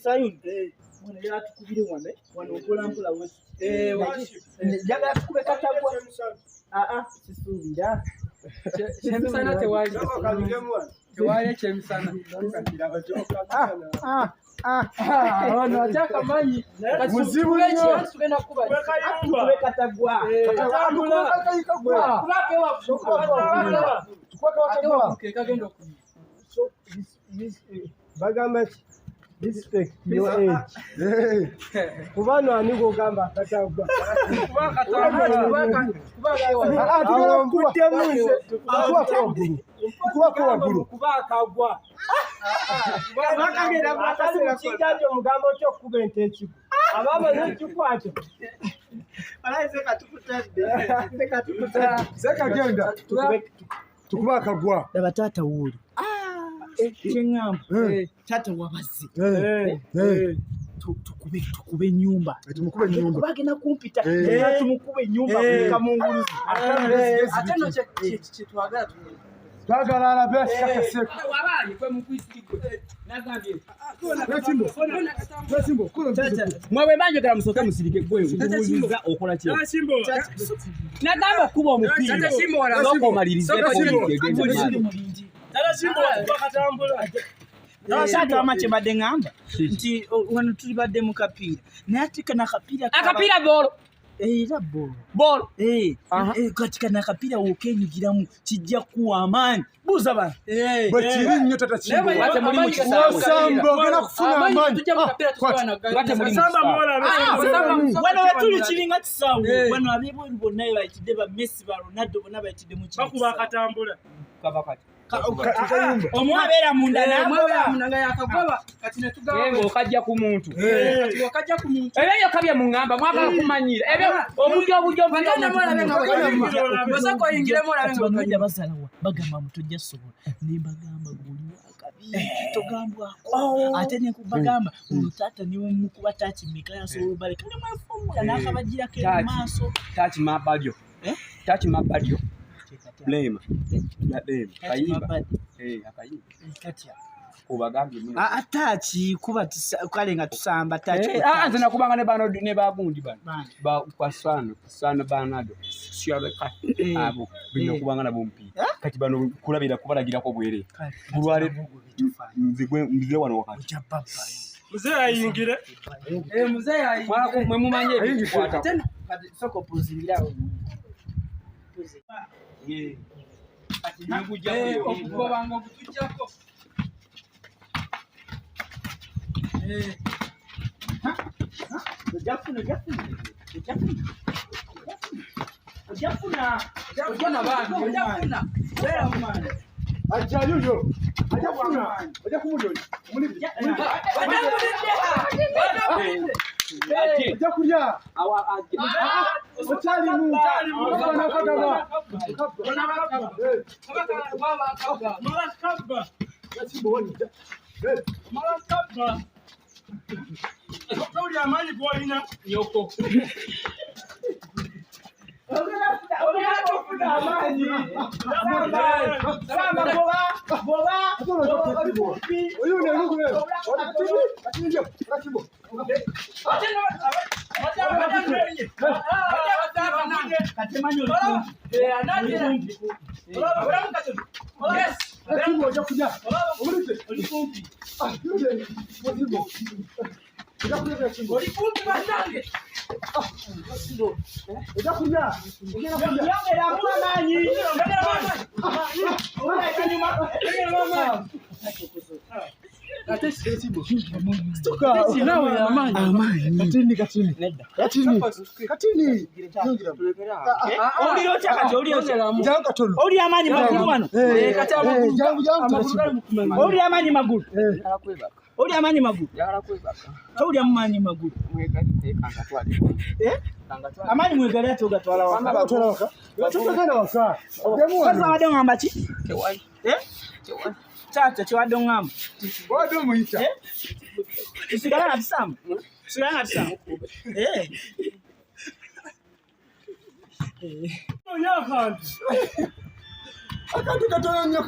Sayuni. Mwana yera tukubire wano okola mpula wesi. Njagala tukube katagwa. Sisuubira. Chemisana tewali. Tewali chemisana. Ono ataka manyi. Muzibu nnyo. Tugenda kuba. Tukube katagwa. Bagamba respect your age. Kubano ani gogamba katagwa. Kubakagwa. Bakagenda bakasira kijajo mugambo kyo kubente ekigo. Ababa n'ekikwacho. Alaise katukutadde. Seka genda. Tukubakagwa. Daba tata wuli. Chengamba. Tata wabazi. Tukube nyumba. Tumukube nyumba. Bagena kumpita. Tumukube nyumba kamunguluzi. Atano che twagala tumwe. Twagala la best kakase. Wabaye kwe mukwisigwe. Nagambye. Simbo. Mwawe manje kala musoka musirike gwe. Ubuliza okola kye. Simbo. Nagamba kuba omupira. Tata Simbo wala soko malirize ko mulindi. Tala Simbo bakatambula. Sasa amache badde ngamba nti wano tuli badde mu kapira. Natika na kapira. Akapira bolo. Era bolo. Katika na kapira wokenyigiramu kijja kuwa amani. Buza bana. Bakiri nnyo tata Simbo. Wate muri mu kisambo. Sambo gena kufuna amani. Tujja mu kapira tukwana gari. Wate muri samba mola. Wano watuli kiringa kisawo. Wano abibo bonna bayitide ba Messi ba Ronaldo bonna bayitide mu kisambo. Bakuba katambula. Kabakati. Omwabera munda nga yakagwaba kati ne tugaba yego okajja ku muntu kati okajja ku muntu ebyo kabya mungamba mwagala kumanyira ebyo obujo baganda mwana basako yingire mwana baganda basalawa bagamba mutujja sobola ne bagamba guli akabi togambwa ate ne kubagamba ulutata ni mukuba tachi mikaya so bale kale mwafumu na akabagira ke maso tachi mabalyo tachi mabalyo Blame. Ya blame. Kayiba. Akayiba. Katia. Kubagambye muno. Atachi kuba kalenga tusamba tachi. Anze nakubanga ne bano ne bagundi bano. Ba kwasano, sana banado. Siyabeka. Abo bino kubanga na bompi. Kati bano kulabira kubalagira ko bwere. Bulwale nzigwe wano wakati. Mzee ayingire. Mzee ayingire. Mwana ko mwe mumanye ebikwata. Tena soko puzingira. Ati nangujja okubanga okutujjako ojafuna bera mwana ajayo ajafuna ojakumudo mulibye Jakuria awa ochali mu bana kagaba mala kaba Simbo woni mala kaba Kuri amani boina yoko Oli amanyi magulu. Yagala kwebaka. Tawuli amanyi magulu. Mwegale kanga twali. Kanga twali. Amanyi mwegale atoga twala waka. Twala waka. Tukagana waka. Demu wano. Sasa wadde ngamba ki? Tewali. Tewali. Tata kiwadde ngamba. Wadde muyita. Isigala na tusamba. Isigala na tusamba. Akantu katono nnyo.